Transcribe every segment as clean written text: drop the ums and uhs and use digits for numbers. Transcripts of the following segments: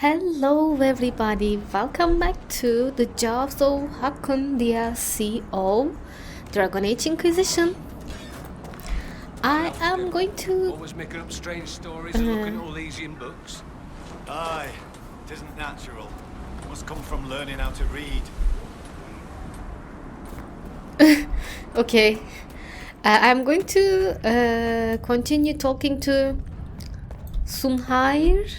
Hello everybody, welcome back to the Jobs of Hakkon DLC of Dragon Age Inquisition. I am going to... Always making up strange stories and looking at all these in books. Aye, it isn't natural. It must come from learning how to read. Okay, I'm going to continue talking to Sunhair,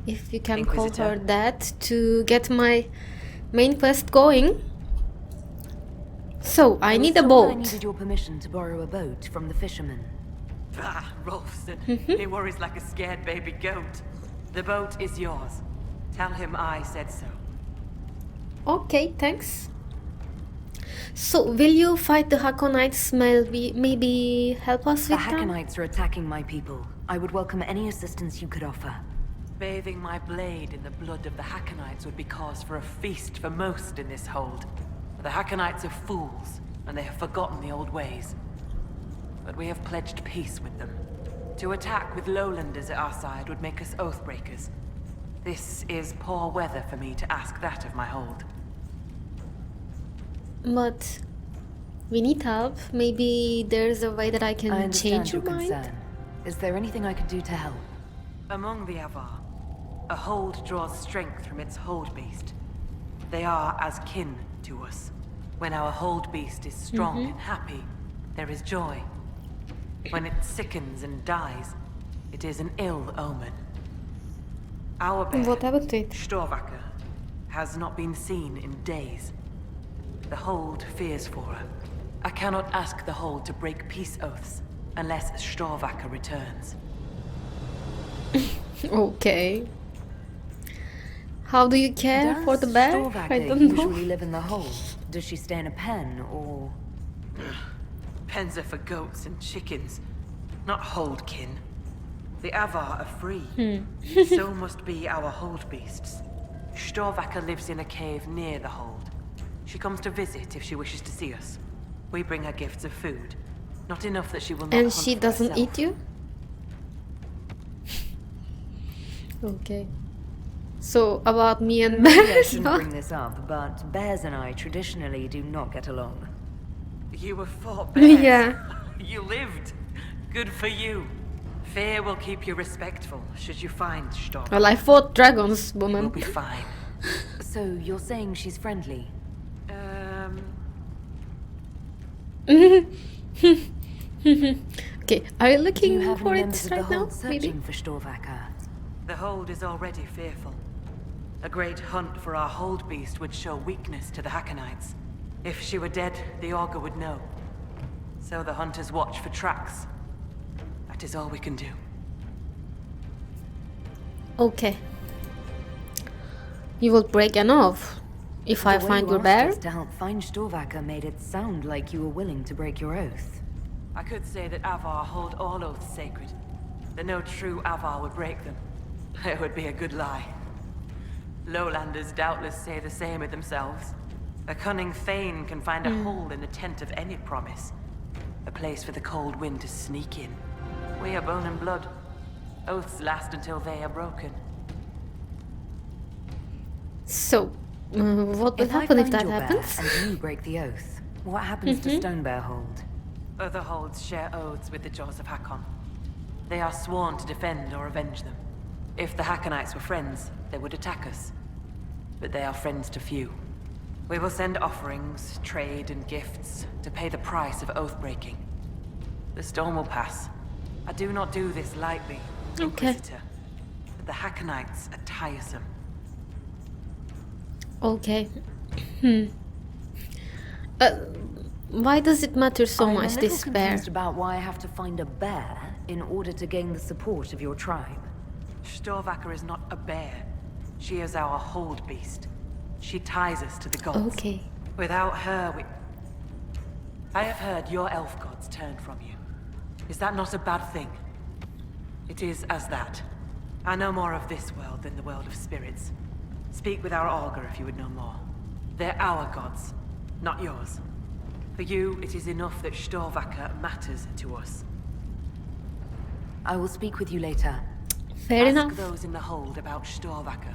if you can call her that, to get my main quest going. So, I need a boat. I needed your permission to borrow a boat from the fisherman. Ah, Rolfson. He worries like a scared baby goat. The boat is yours. Tell him I said so. Okay, thanks. So, will you fight the Hakkonites? Maybe help us The with them? Hakkonites are attacking my people. I would welcome any assistance you could offer. Bathing my blade in the blood of the Hakkonites would be cause for a feast for most in this hold. The Hakkonites are fools, and they have forgotten the old ways. But we have pledged peace with them. To attack with lowlanders at our side would make us oathbreakers. This is poor weather for me to ask that of my hold. But we need help. Maybe there's a way that I can I understand change your your mind. concern. Is there anything I could do to help? Among the Avar, a hold draws strength from its hold beast. They are as kin to us. When our hold beast is strong and happy, there is joy. When it sickens and dies, it is an ill omen. Our bear, What about it? Storvacker, has not been seen in days. The hold fears for her. I cannot ask the hold to break peace oaths unless Storvacker returns. Okay. How do you care for the bear? I Storvacker don't know. usually live in the hold? Does she stay in a pen, or...? Pens are for goats and chickens, not hold kin. The Avar are free. So must be our hold beasts. Storvacker lives in a cave near the hold. She comes to visit if she wishes to see us. We bring her gifts of food. Not enough that she will not And hunt she for doesn't herself. eat you? Okay. So, about me and Maybe I bears, shouldn't huh? bring this up, but bears and I traditionally do not get along. You were fought bears. Yeah. You lived. Good for you. Fear will keep you respectful should you find Storvacker. Well, I fought dragons, We'll woman. be fine. So, you're saying she's friendly? Okay, are you Do looking you have for any it members of the right now? hold Maybe? searching for Storvacker? The hold is already fearful. A great hunt for our hold beast would show weakness to the Hakkonites. If she were dead, the augur would know. So the hunters watch for tracks. That is all we can do. Okay. You will break an oath if I The way find you your asked bear? us to help find Storvacker made it sound like you were willing to break your oath. I could say that Avar hold all oaths sacred. That no true Avar would break them. It would be a good lie. Lowlanders doubtless say the same of themselves. A cunning thane can find a hole in the tent of any promise. A place for the cold wind to sneak in. We are bone and blood. Oaths last until they are broken. So, what will If I happen if find that your bear happens? and you break the oath, what happens to Stone Bear Hold? Other holds share oaths with the Jaws of Hakkon. They are sworn to defend or avenge them. If the Hakkonites were friends, they would attack us. But they are friends to few. We will send offerings, trade, and gifts to pay the price of oath-breaking. The storm will pass. I do not do this lightly, Okay. Inquisitor. But the Hakkonites are tiresome. Okay. Why does it matter so I'm much, a little this bear? confused about why I have to find a bear in order to gain the support of your tribe. Storvacker is not a bear. She is our hold beast. She ties us to the gods. Okay. Without her, I have heard your elf gods turned from you. Is that not a bad thing? It is as that. I know more of this world than the world of spirits. Speak with our augur if you would know more. They're our gods, not yours. For you, it is enough that Storvacker matters to us. I will speak with you later. Fair Ask enough. those in the hold about Storvacker.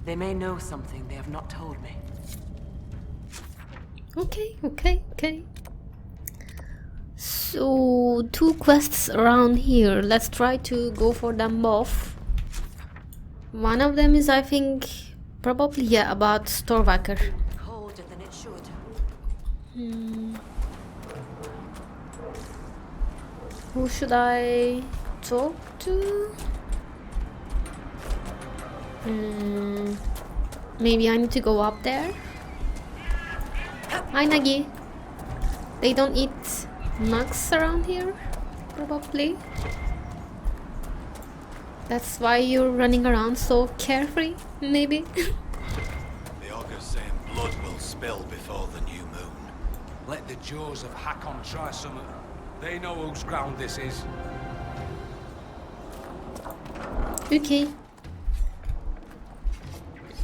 They may know something they have not told me. Okay. So 2 quests around here. Let's try to go for them both. One of them is, I think, probably, yeah, about Storvaker. Colder than it should. Who should I talk to? Maybe I need to go up there. Hi Nagi. They don't eat nugs around here, probably. That's why you're running around so carefree, maybe. The ogre's saying blood will spill before the new moon. Let the jaws of Hakkon try something. They know whose ground this is. Okay.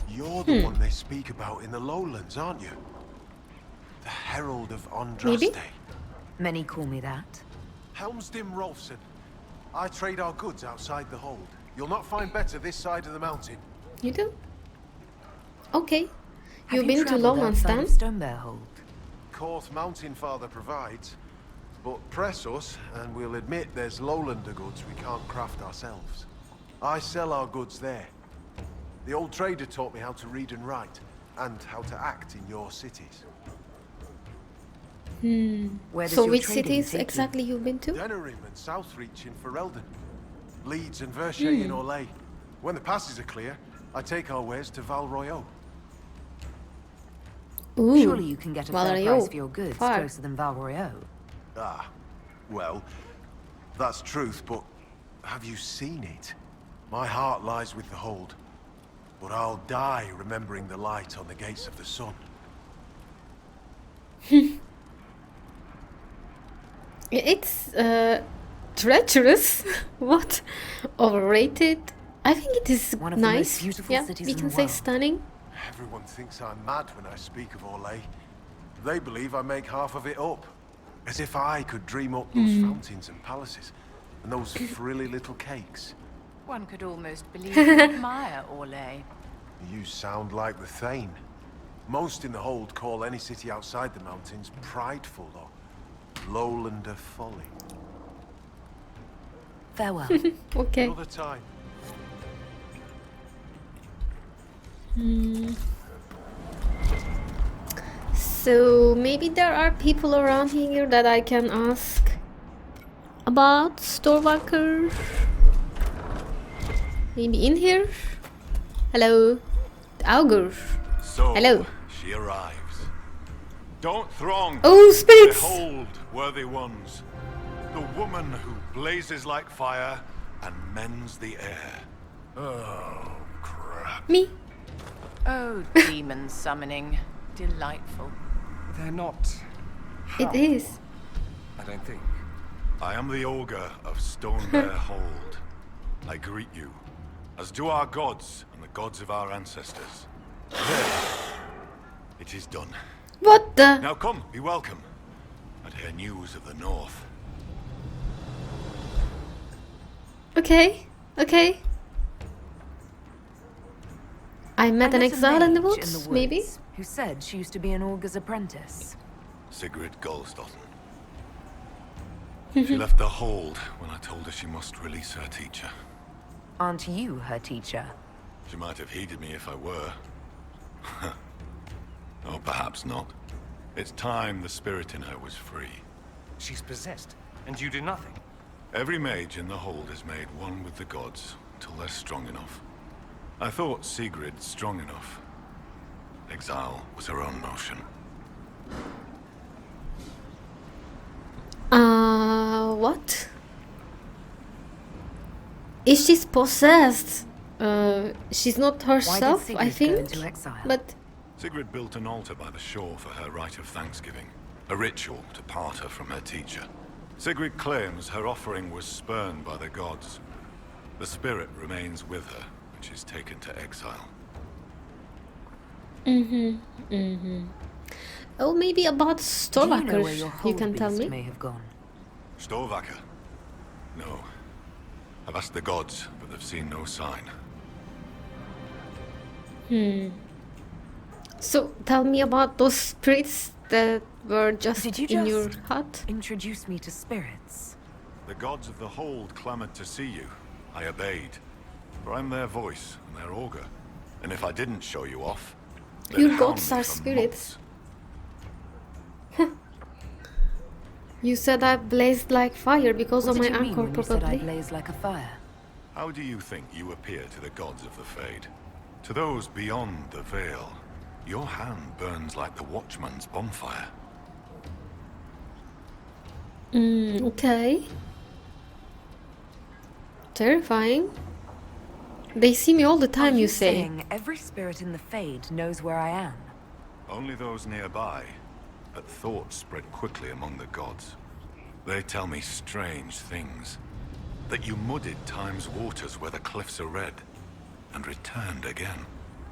You're the one they speak about in the lowlands, aren't you? The Herald of Andraste. Maybe. Many call me that. Helmsdim Rolfson. I trade our goods outside the hold. You'll not find better this side of the mountain. You do? Okay. Have You've you been to travelled Lowlands outside then? of Stonebear Hold? Course Mountain Father provides. But press us, and we'll admit there's lowlander goods we can't craft ourselves. I sell our goods there. The old trader taught me how to read and write, and how to act in your cities. Where does So your which trading cities take you? exactly you've been to? Denerim and Southreach in Ferelden. Leeds and Verchet in Orlais. When the passes are clear, I take our wares to Val Royeaux. Ooh. Surely you can get a fair Valeriot. price for your goods Far. closer than Val Royeaux. Ah, well, that's truth, but have you seen it? My heart lies with the hold, but I'll die remembering the light on the gates of the sun. It's treacherous. What? Overrated? I think it is One of the most nice. beautiful Yeah, cities we in can the say world. stunning. Everyone thinks I'm mad when I speak of Orlais. They believe I make half of it up. As if I could dream up those fountains and palaces, and those frilly little cakes. One could almost believe you admire Orlais. You sound like the Thane. Most in the hold call any city outside the mountains prideful or lowlander folly. Farewell. Okay. Another time. So maybe there are people around here that I can ask about Storvaker. Maybe in here? Hello? The Augur. So, Hello. she arrives. Don't throng. Oh, spirits! Behold, worthy ones, the woman who blazes like fire and mends the air. Oh, crap. Me? Oh, demon summoning. Delightful. They're not. It is. I don't think. I am the ogre of Stonebear Hold. I greet you, as do our gods and the gods of our ancestors. There. It is done. What the? Now come, be welcome, and hear news of the north. Okay. I met an a exile in the mage woods, maybe? who said she used to be an augur's apprentice. Sigrid Goldstotten. She left the hold when I told her she must release her teacher. Aren't you her teacher? She might have heeded me if I were. Or perhaps not. It's time the spirit in her was free. She's possessed, and you do nothing. Every mage in the hold is made one with the gods until they're strong enough. I thought Sigrid strong enough. Exile was her own motion. What? Is she possessed? She's not herself, Sigrid I go think. into exile? But Sigrid built an altar by the shore for her rite of thanksgiving, a ritual to part her from her teacher. Sigrid claims her offering was spurned by the gods. The spirit remains with her, when she's taken to exile. oh, maybe about Do you know where Storvaker, your you hold can tell beast me. may have gone? Storvaker? No. I've asked the gods, but they've seen no sign. So tell me about those spirits that were just Did you in your just hut. introduce me to spirits? The gods of the hold clamored to see you. I obeyed. For I'm their voice and their augur. And if I didn't show you off, they'd Your hound gods me are for spirits. months. You said I blazed like fire because What of my did you mean anchor, when you said I probably. blaze like a fire? How do you think you appear to the gods of the Fade? To those beyond the veil, your hand burns like the watchman's bonfire. Okay. Terrifying. They see me all the time, Are you you say. saying every spirit in the Fade knows where I am? Only those nearby, but thoughts spread quickly among the gods. They tell me strange things. That you muddied time's waters where the cliffs are red, and returned again.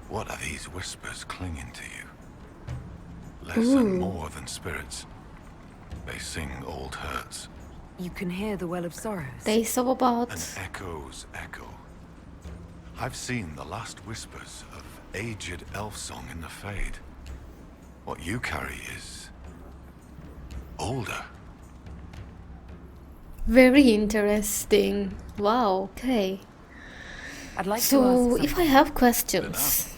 What are these whispers clinging to you? Less and more than spirits. They sing old hurts. You can hear the Well of Sorrows. They saw about... An echo's echo. I've seen the last whispers of aged elf song in the Fade. What you carry is... older. Very interesting. Wow, okay. I'd like to So, ask if I something. have questions...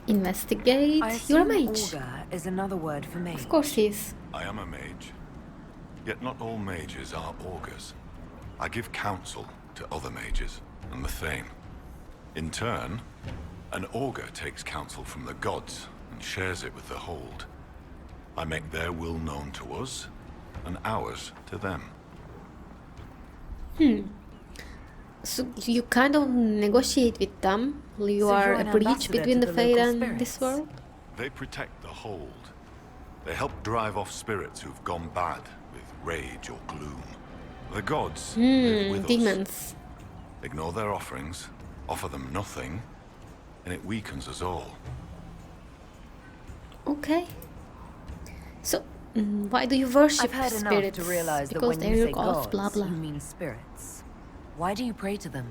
Investigate. I You're a assume mage. augur is another word for mage. Of course he is. I am a mage. Yet not all mages are augurs. I give counsel to other mages, and the same. In turn, an augur takes counsel from the gods and shares it with the hold. I make their will known to us, and ours to them. So you kind of negotiate with them. You So are you're a an bridge ambassador between to the the Fade local and this spirits. world. They protect the hold. They help drive off spirits who've gone bad with rage or gloom. The gods live with us. Demons. Ignore their offerings, offer them nothing, and it weakens us all. Okay. So, why do you worship I've heard enough spirits? to realize that Because when they're you your say gods, gods, blah blah. you mean spirits. Why do you pray to them?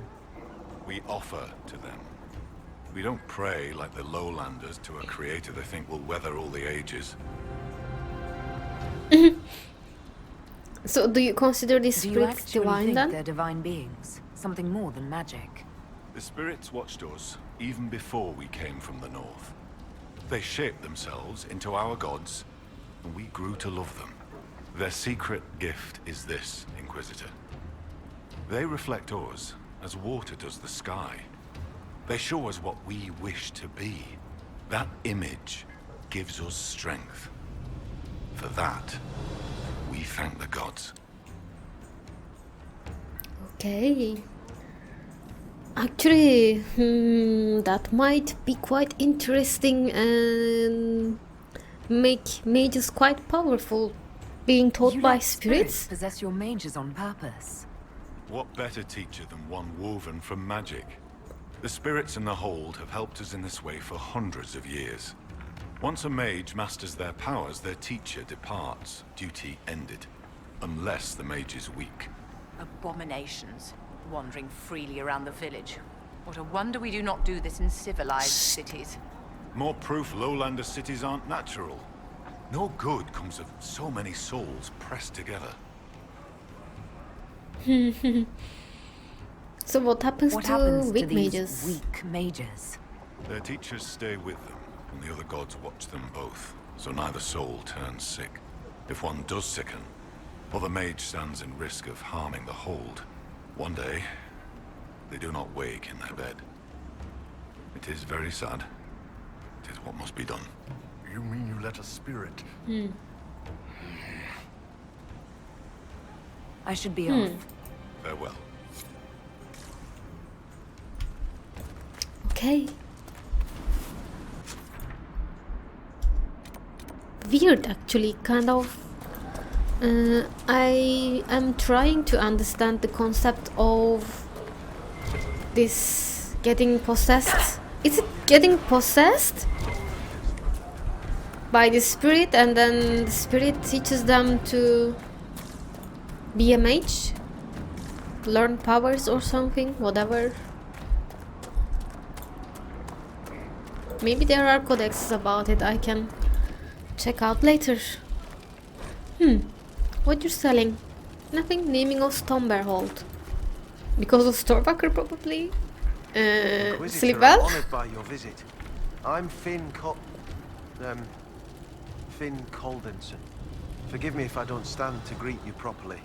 We offer to them. We don't pray like the lowlanders to a creator they think will weather all the ages. So, do you consider these Do you spirits actually divine think then? they're divine beings? Something more than magic? The spirits watched us even before we came from the north. They shaped themselves into our gods, and we grew to love them. Their secret gift is this, Inquisitor. They reflect us as water does the sky. They show us what we wish to be. That image gives us strength. For that, we thank the gods. Okay. Actually, that might be quite interesting and make mages quite powerful. Being taught You by let spirits? possess your mages on purpose. What better teacher than one woven from magic? The spirits in the hold have helped us in this way for hundreds of years. Once a mage masters their powers, their teacher departs, duty ended. Unless the mage is weak. Abominations, wandering freely around the village. What a wonder we do not do this in civilized cities. More proof lowlander cities aren't natural. No good comes of so many souls pressed together. So what happens What to happens to weak these mages? weak mages? Their teachers stay with them, and the other gods watch them both, so neither soul turns sick. If one does sicken, or the mage stands in risk of harming the hold, one day, they do not wake in their bed. It is very sad. It is what must be done. You mean you let a spirit? I should be off. Farewell. Okay. Weird, actually, kind of. I am trying to understand the concept of this getting possessed. Is it getting possessed by the spirit, and then the spirit teaches them to be a mage, learn powers or something, whatever. Maybe there are codexes about it I can check out later. What you're selling? Nothing. Naming of Stomberhold. Because of Storbacker, probably. Sleep Inquisitor, I'm well? honored by your visit. I'm Finn Coldenson. Forgive me if I don't stand to greet you properly.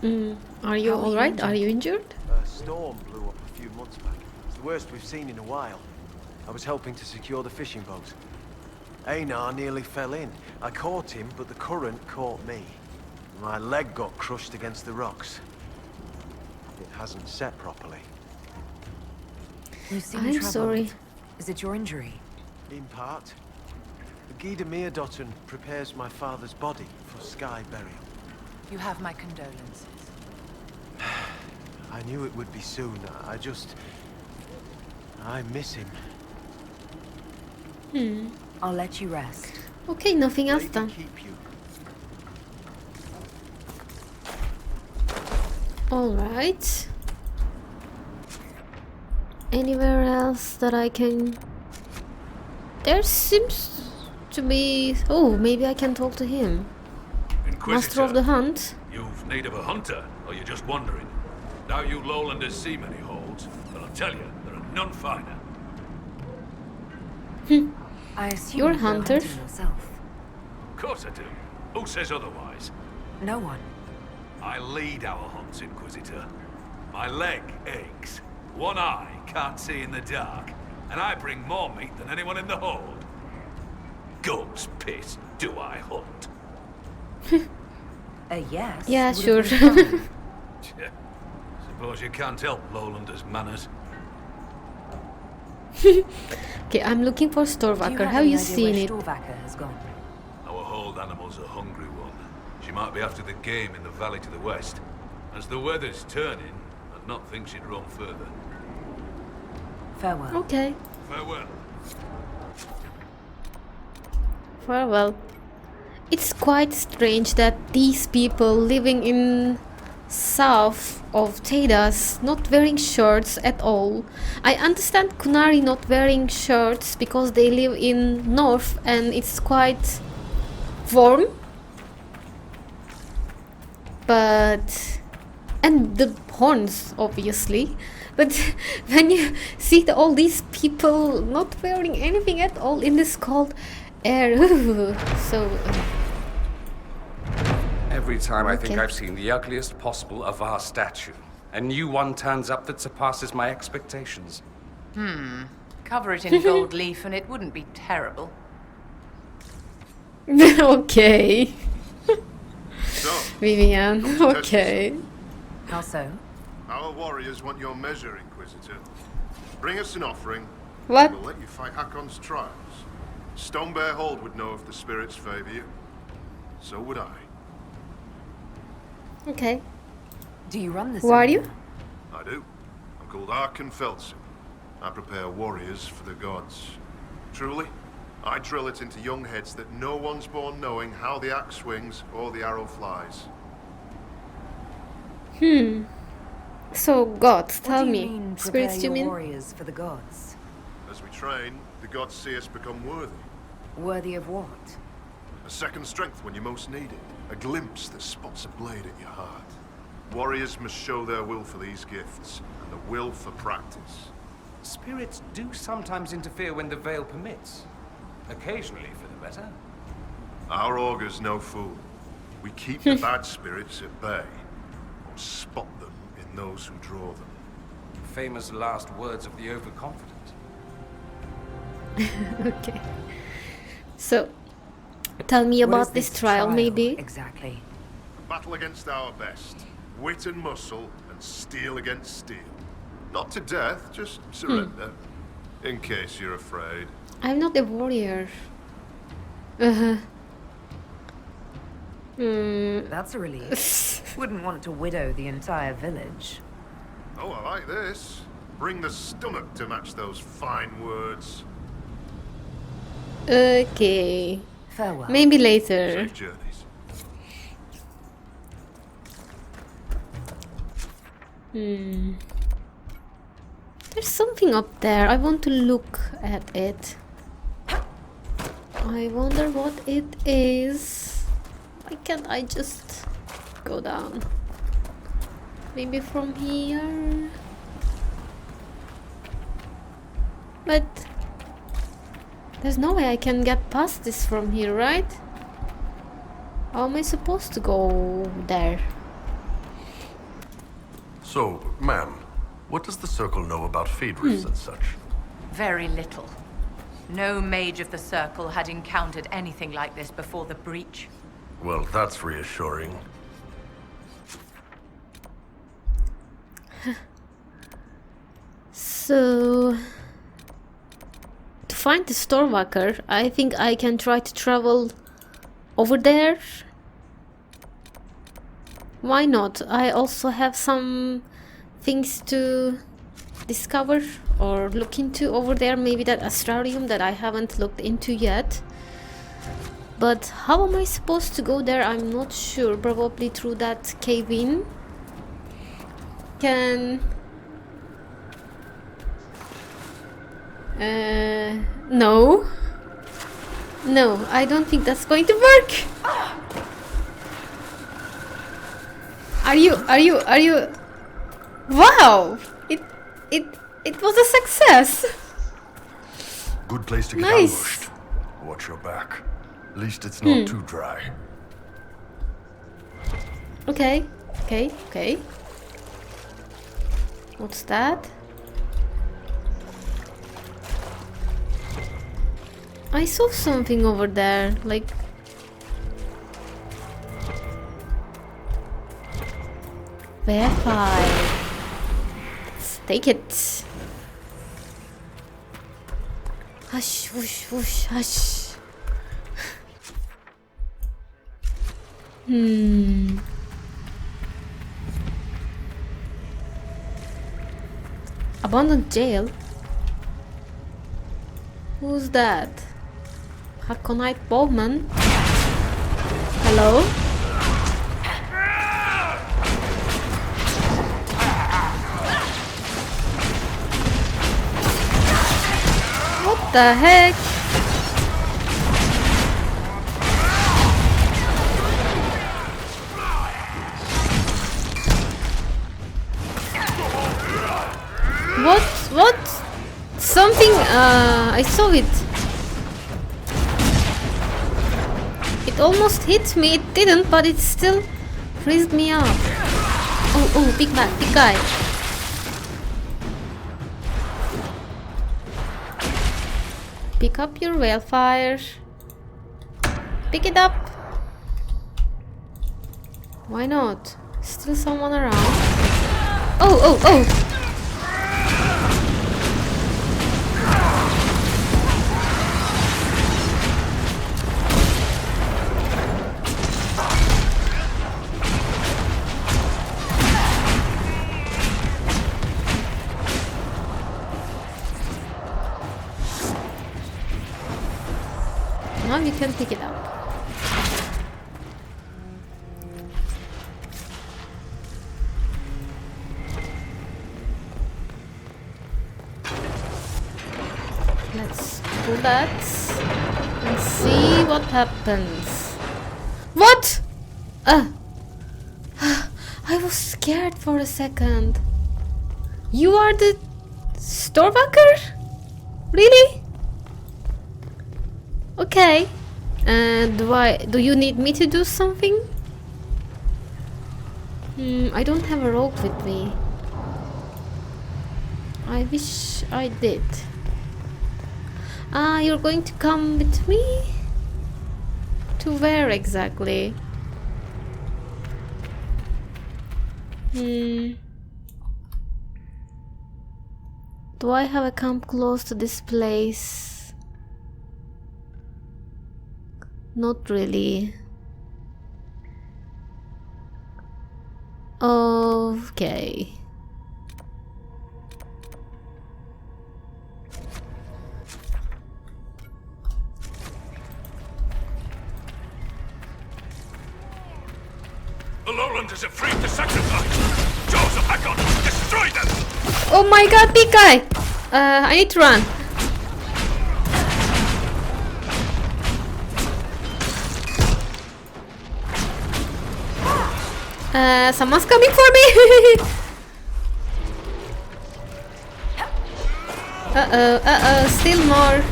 Are you How are you alright? injured? Are you injured? A storm blew up a few months back. It's the worst we've seen in a while. I was helping to secure the fishing boat. Einar nearly fell in. I caught him, but the current caught me. My leg got crushed against the rocks. It hasn't set properly. You seem I'm troubled. sorry. Is it your injury? In part, Gida Meerdotten prepares my father's body for sky burial. You have my condolences. I knew it would be soon. I miss him. I'll let you rest. Okay, nothing else Lady then. keep you. Alright. Anywhere else that I can... There seems to be... Oh, maybe I can talk to him. Master of the Hunt. You've need of a hunter, or you're just wandering? Now you lowlanders see many holds, but I'll tell you, there are none finer. I assume You're a you go hunter. hunting yourself. Of course I do. Who says otherwise? No one. I lead our hunts, Inquisitor. My leg aches. One eye can't see in the dark, and I bring more meat than anyone in the hold. Goat's piss, do I hunt? Yes. Yeah, would sure. have been fine. Tch, suppose you can't help lowlanders' manners. Okay, I'm looking for Do you Storvacker. have Have any you idea seen where it? Storvacker has gone? Our hold animal's a hungry one. She might be after the game in the valley to the west. As the weather's turning, I'd not think she'd roam further. Farewell. Okay, Farewell. farewell. It's quite strange that these people living in south of Tedas not wearing shirts at all. I understand Kunari not wearing shirts because they live in north and it's quite warm. But and the horns obviously. But when you see all these people not wearing anything at all in this cold air, so Every time I think Okay. I've seen the ugliest possible Avar statue, a new one turns up that surpasses my expectations. Cover it in gold leaf and it wouldn't be terrible. okay, So, Vivian. Come to test Okay. How so? our warriors want your measure, Inquisitor. Bring us an offering, What? we'll let you fight Hakkon's trials. Stonebear Hold would know if the spirits favor you. So would I. Okay. Do you run this? Who are you? area? I do. I'm called Hakkon Felsen. I prepare warriors for the gods. Truly, I drill it into young heads that no one's born knowing how the axe swings or the arrow flies. So gods, What tell do you me. mean, Spirits, prepare you your mean? warriors for the gods? As we train, the gods see us become worthy. Worthy of what? A second strength when you most need it. A glimpse that spots a blade at your heart. Warriors must show their will for these gifts, and the will for practice. Spirits do sometimes interfere when the veil permits. Occasionally for the better. Our augur's no fool. We keep the bad spirits at bay, or spot them in those who draw them. Famous last words of the overconfident. Okay. So, tell me What is about this trial, maybe. Exactly. Battle against our best. Wit and muscle, and steel against steel. Not to death, just surrender. In case you're afraid. I'm not a warrior. Uh-huh. That's a relief. Wouldn't want to widow the entire village. Oh, I like this. Bring the stomach to match those fine words. Okay. Farewell. Maybe later. Safe journeys. There's something up there. I want to look at it. I wonder what it is. Why can't I just go down? Maybe from here? But there's no way I can get past this from here, right? How am I supposed to go there? So, ma'am, what does the Circle know about Phaedrus and such? Very little. No mage of the Circle had encountered anything like this before the breach. Well, that's reassuring. So, to find the Stormwalker, I think I can try to travel over there. Why not? I also have some things to discover or look into over there. Maybe that astrarium that I haven't looked into yet. But how am I supposed to go there? I'm not sure. Probably through that cave-in. No. No, I don't think that's going to work. Are you? Wow! It was a success. Good place to get Nice. ambushed. Watch your back. At least it's not too dry. Okay. What's that? I saw something over there, like... Verify. Let's take it. Hush, whoosh, whoosh, hush. Abandoned jail? Who's that? Hakkonite bowman? Hello? What the heck? What? Something, I saw it. It almost hit me. It didn't, but it still freezed me up. Oh, big guy. Pick up your Wildfire. Pick it up. Why not? Still someone around. Oh. Now you can pick it up. Let's do that and see what happens. What? I was scared for a second. You are the Stormwalker? Really? Okay. Do you need me to do something? I don't have a rope with me. I wish I did. You're going to come with me? To where exactly? Do I have a camp close to this place? Not really. Okay. The lowlanders have freed the sacrifice! Joseph, Hakkon, destroy them! Oh my god, big guy! I need to run. Someone's coming for me! Uh-oh, still more.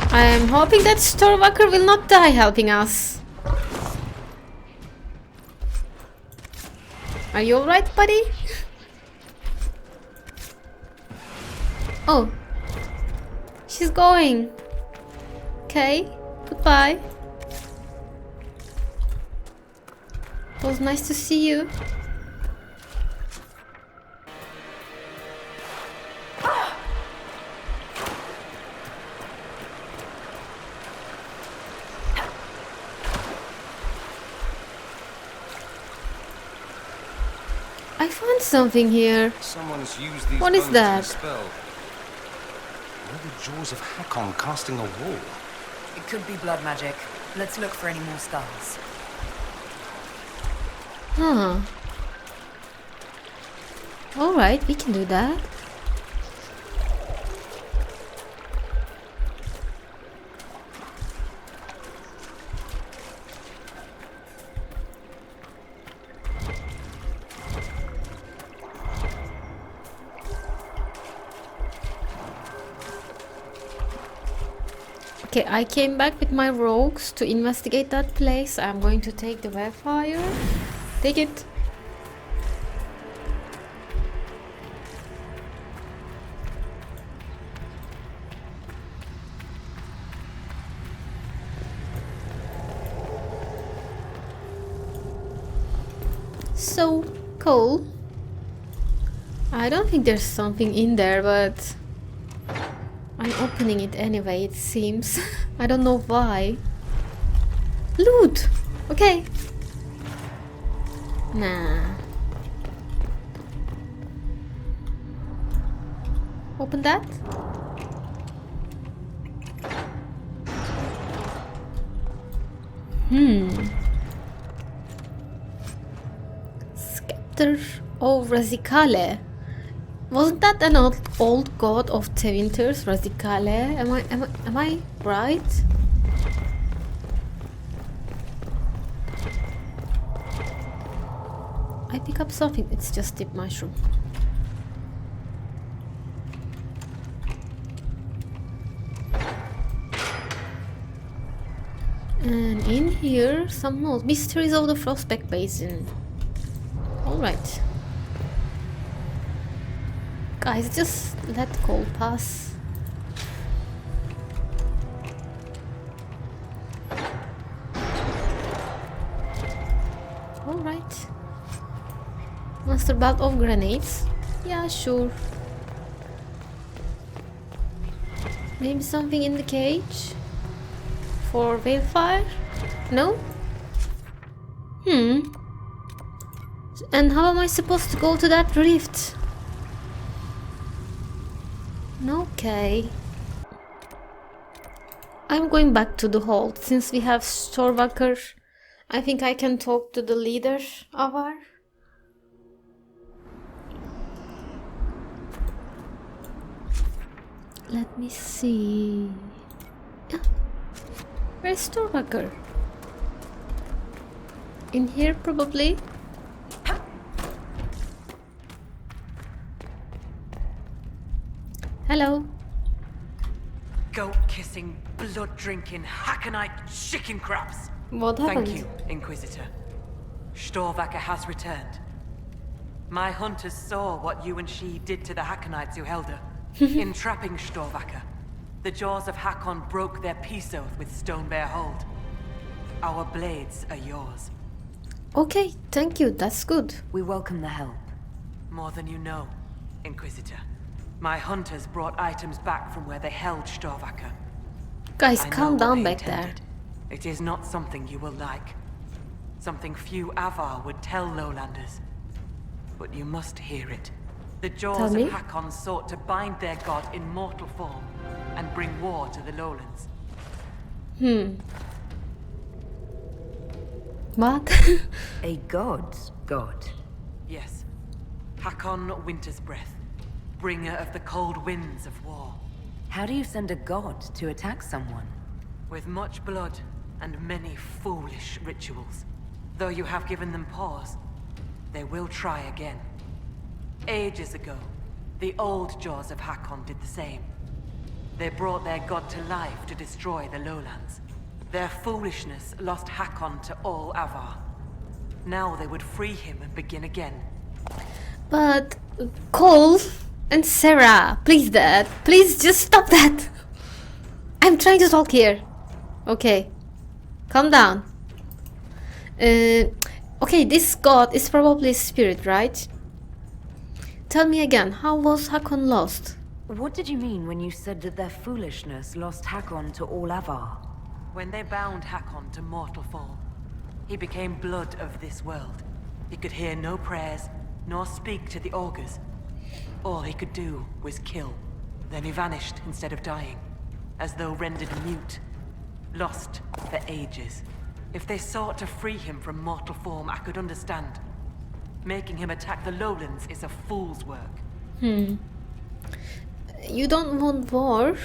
I am hoping that Stormwalker will not die helping us. Are you alright, buddy? Oh. She's going. Okay. Goodbye. It was nice to see you. I found something here. Someone's used these What is bones that? to spell. Where the jaws of Hakkon casting a wall? It could be blood magic. Let's look for any more skulls. Huh. Alright, we can do that. Okay, I came back with my rogues to investigate that place. I'm going to take the webfire. Take it. So cool. I don't think there's something in there, but I'm opening it anyway, it seems. I don't know why. Loot! Okay. Nah. Open that. Scepter of Razikale. Wasn't that an old god of the winters, Razikale? Am I right? I pick up something. It's just deep mushroom. And in here, some notes. Mysteries of the Frostback Basin. Alright. Guys, just let cold pass. Alright. Master belt of grenades. Yeah, sure. Maybe something in the cage? For Veilfire? No? And how am I supposed to go to that rift? Okay. I'm going back to the hold. Since we have Stormwalker, I think I can talk to the leader, Avar. Let me see. Yeah. Where's Stormwalker? In here, probably. Hello. Goat-kissing, blood-drinking, Hakkonite chicken crabs! What happened? Thank you, Inquisitor. Stormwalker has returned. My hunters saw what you and she did to the Hakkonites who held her. In trapping Stormwalker, the jaws of Hakkon broke their peace oath with Stonebear Hold. Our blades are yours. Okay, thank you, that's good. We welcome the help. More than you know, Inquisitor. My hunters brought items back from where they held Stormwalker. Guys, I know calm what down they back there. intended. It is not something you will like. Something few Avar would tell Lowlanders. But you must hear it. The jaws me. of Hakkon sought to bind their god in mortal form and bring war to the Lowlands. What? A god's god. Yes. Hakkon Winter's Breath, bringer of the cold winds of war. How do you send a god to attack someone? With much blood and many foolish rituals. Though you have given them pause, they will try again. Ages ago, the old jaws of Hakkon did the same. They brought their god to life to destroy the lowlands. Their foolishness lost Hakkon to all Avar. Now they would free him and begin again. But Cole and Sarah, please, Dad, please just stop that. I'm trying to talk here. Okay, calm down. Okay, this god is probably a spirit, right? Tell me again, how was Hakkon lost? What did you mean when you said that their foolishness lost Hakkon to all Avar? When they bound Hakkon to mortal form, he became blood of this world. He could hear no prayers, nor speak to the augurs. All he could do was kill. Then he vanished instead of dying, as though rendered mute, lost for ages. If they sought to free him from mortal form, I could understand. Making him attack the lowlands is a fool's work. You don't want war,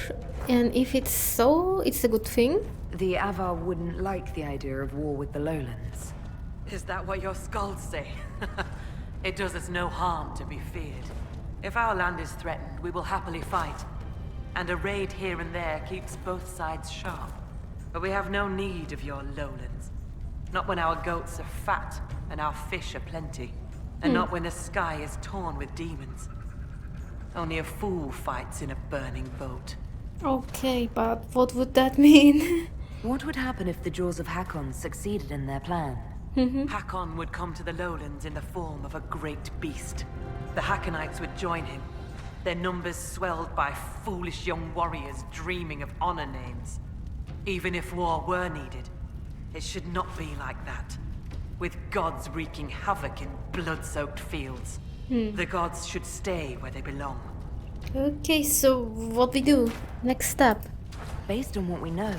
and if it's so, it's a good thing. The Avar wouldn't like the idea of war with the lowlands. Is that what your skulls say? It does us no harm to be feared. If our land is threatened, we will happily fight. And a raid here and there keeps both sides sharp. But we have no need of your lowlands. Not when our goats are fat and our fish are plenty. And not when the sky is torn with demons. Only a fool fights in a burning boat. Okay, but what would that mean? What would happen if the Jaws of Hakkon succeeded in their plan? Hakkon would come to the lowlands in the form of a great beast. The Hakkonites would join him, their numbers swelled by foolish young warriors dreaming of honor names. Even if war were needed, it should not be like that. With gods wreaking havoc in blood-soaked fields. The gods should stay where they belong. Okay, so what we do? Next step. Based on what we know,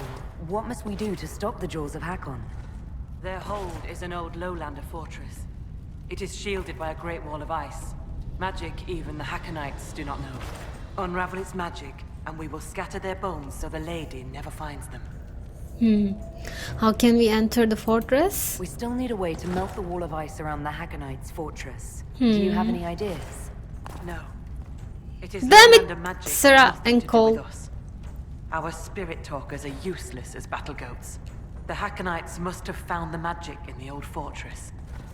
what must we do to stop the Jaws of Hakkon? Their hold is an old lowlander fortress. It is shielded by a great wall of ice. Magic even the Hakkonites do not know. Unravel its magic, and we will scatter their bones so the lady never finds them. How can we enter the fortress? We still need a way to melt the wall of ice around the Hakkonites' fortress. Do you have any ideas? No. It is Damn it, lowlander magic Sarah has nothing and to do Cole. with us. Our spirit talkers are useless as battle goats. The Hakkonites must have found the magic in the old fortress.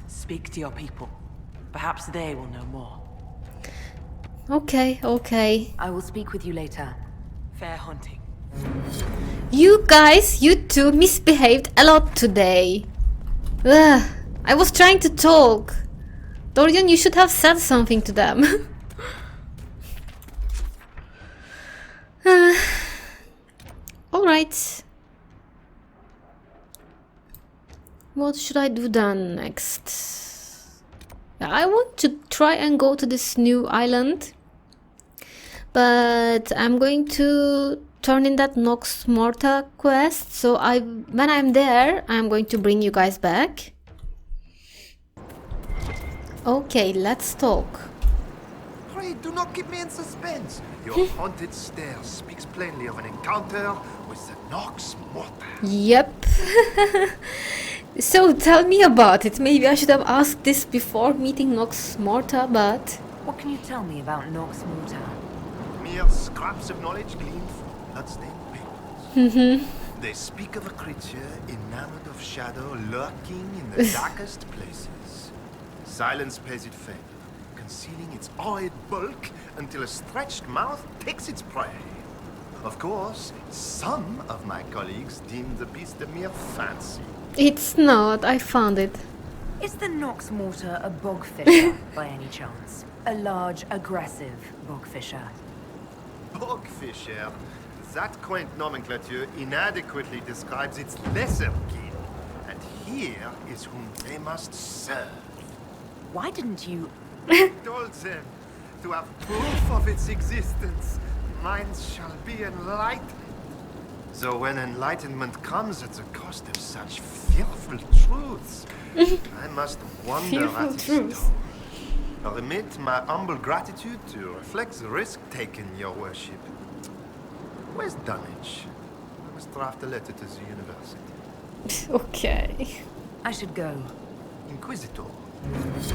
Speak to your people. Perhaps they will know more. Okay, okay. I will speak with you later. Fair hunting. You guys, you two misbehaved a lot today. Ugh, I was trying to talk. Dorian, you should have said something to them. Alright. What should I do then next? I want to try and go to this new island. But I'm going to turn in that Nox Morta quest. So when I'm there, I'm going to bring you guys back. Okay, let's talk. Pray, do not keep me in suspense. Your haunted stare speaks plainly of an encounter with the Nox Morta. Yep. So tell me about it. Maybe I should have asked this before meeting Nox Morta, but... What can you tell me about Nox Morta? Mere scraps of knowledge gleaned from bloodstained papers. They speak of a creature enamored of shadow lurking in the darkest places. Silence pays it favor, concealing its awed bulk until a stretched mouth takes its prey. Of course, some of my colleagues deem the beast a mere fancy. It's not. I found it. Is the Nox Morta a bogfisher, by any chance? A large, aggressive bogfisher? Bogfisher? That quaint nomenclature inadequately describes its lesser kin, and here is whom they must serve. Why didn't you... Told them to have proof of its existence. Minds shall be enlightened. So when enlightenment comes at the cost of such fearful truths, I must wonder Fearful at its truths. tone. Permit my humble gratitude to reflect the risk taken, your worship. Where's Dunwich? I must draft a letter to the university. Okay. I should go. Inquisitor.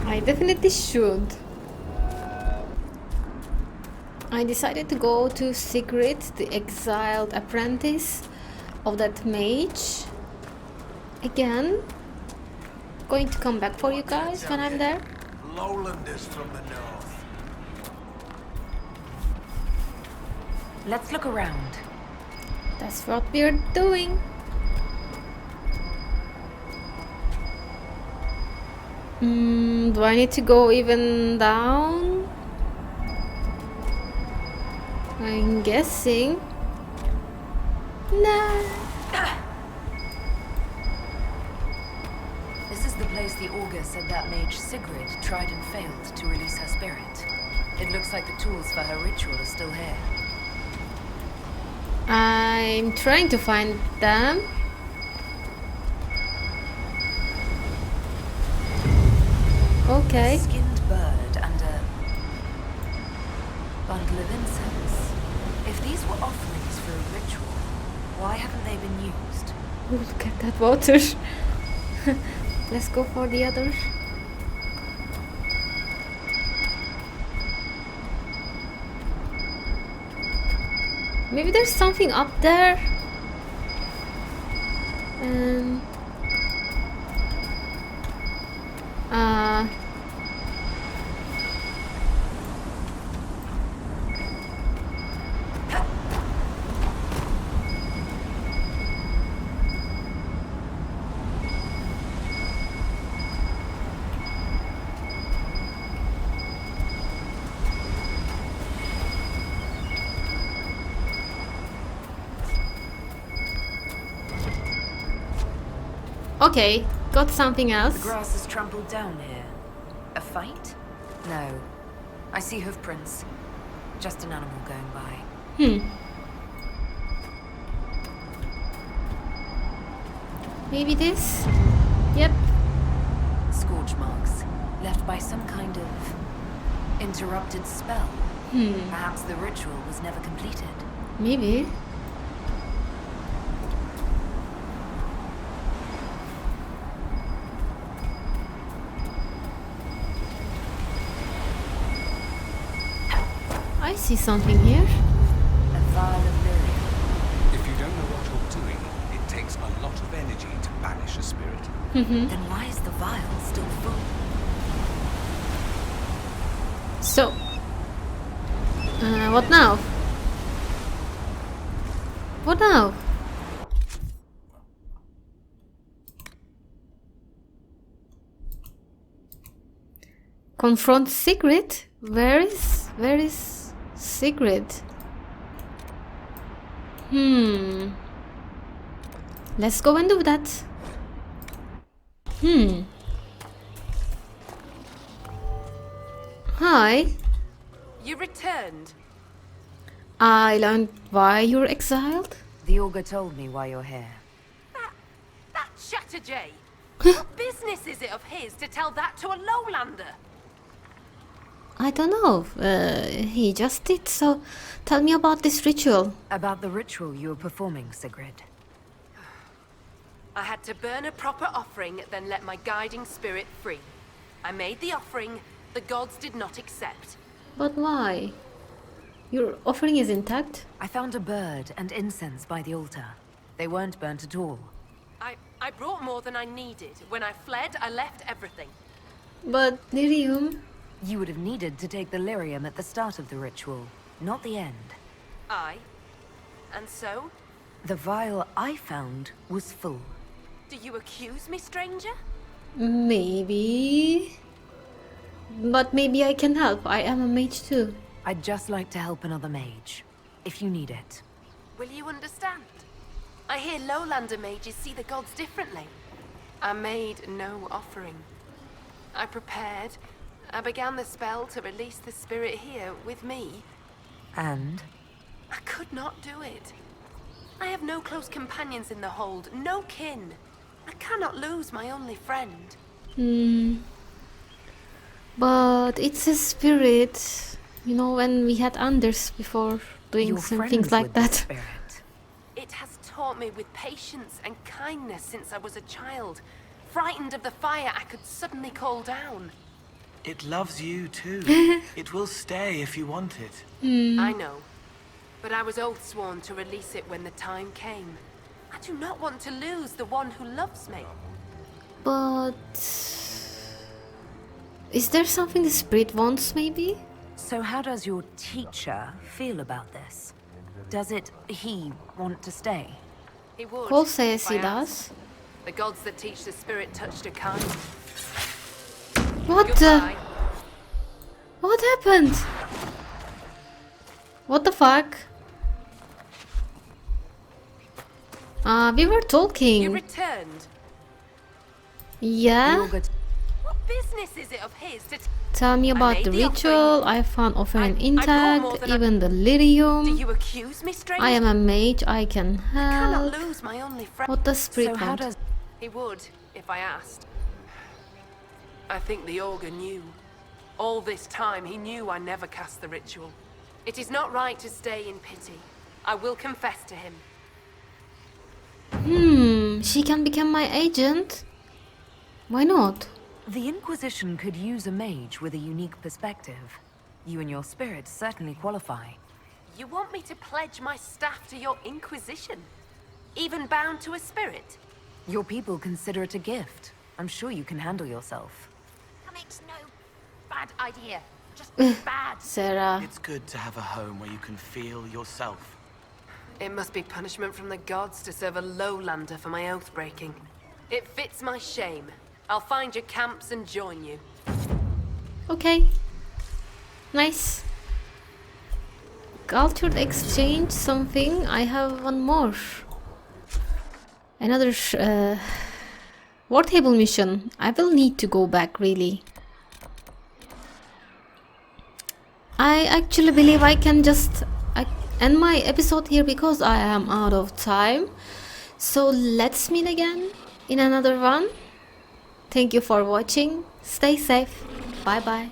I definitely should. I decided to go to Sigrid, the exiled apprentice of that mage. Again. Going to come back for you guys when I'm there. Lowlanders from the north. Let's look around. That's what we're doing. Do I need to go even down? I'm guessing. No. This is the place the augur said that mage Sigrid tried and failed to release her spirit. It looks like the tools for her ritual are still here. I'm trying to find them. Okay. A skinned bird and a bundle of incense. If these were offerings for a ritual, why haven't they been used? Oh, look at that water. Let's go for the other. Maybe there's something up there. Uh Okay, got something The else. grass is trampled down here. A fight? No. I see hoof prints. Just an animal going by. Maybe this? Yep. Scourge marks, left by some kind of interrupted spell. Perhaps the ritual was never completed. Maybe. I see something here. A vial of lyrium. If you don't know what you're doing, it takes a lot of energy to banish a spirit. Then why is the vial still full? So, what now? What now? Confront Sigrid? Where is Sigrid? Let's go and do that. Hi. You returned. I learned why you're exiled. The augur told me why you're here. That Chatterjay. What business is it of his to tell that to a lowlander? I don't know. He just did. So, tell me about this ritual. About the ritual you were performing, Sigrid. I had to burn a proper offering, then let my guiding spirit free. I made the offering, the gods did not accept. But why? Your offering is intact. I found a bird and incense by the altar. They weren't burnt at all. I brought more than I needed. When I fled, I left everything. But lyrium. You would have needed to take the lyrium at the start of the ritual, not the end. And so? The vial I found was full. Do you accuse me, stranger? Maybe. But maybe I can help. I am a mage too. I'd just like to help another mage, if you need it. Will you understand? I hear lowlander mages see the gods differently. I made no offering. I prepared. I began the spell to release the spirit here with me. And? I could not do it. I have no close companions in the hold, no kin. I cannot lose my only friend. But it's a spirit. You know, when we had Anders before doing You're some friends things like with the that. spirit. It has taught me with patience and kindness since I was a child. Frightened of the fire I could suddenly call down. It loves you too. It will stay if you want it. I know. But I was oath-sworn to release it when the time came. I do not want to lose the one who loves me. But is there something the spirit wants, maybe? So how does your teacher feel about this? Does he want to stay? He would. Cole says if I he asked. does. The gods that teach the spirit touched her kind. What Goodbye. What happened? What the fuck? We were You talking. returned. Yeah? You're good. What business is it of his to... Tell me about made the the ritual. I found offering I brought intact, more than I- even the Do lyrium. you accuse me, stranger? I am a mage, I can cannot help. lose my only friend. What does spirit So how want? does... He would, if I asked. I think the Augur knew. All this time, he knew I never cast the ritual. It is not right to stay in pity. I will confess to him. She can become my agent? Why not? The Inquisition could use a mage with a unique perspective. You and your spirit certainly qualify. You want me to pledge my staff to your Inquisition? Even bound to a spirit? Your people consider it a gift. I'm sure you can handle yourself. That makes no bad idea. Just bad. Sarah. It's good to have a home where you can feel yourself. It must be punishment from the gods to serve a lowlander for my oath breaking. It fits my shame. I'll find your camps and join you. Okay. Nice. Cultured exchange something. I have one more. Another war table mission. I will need to go back, really. I actually believe I can just end my episode here because I am out of time. So let's meet again in another one. Thank you for watching. Stay safe. Bye bye.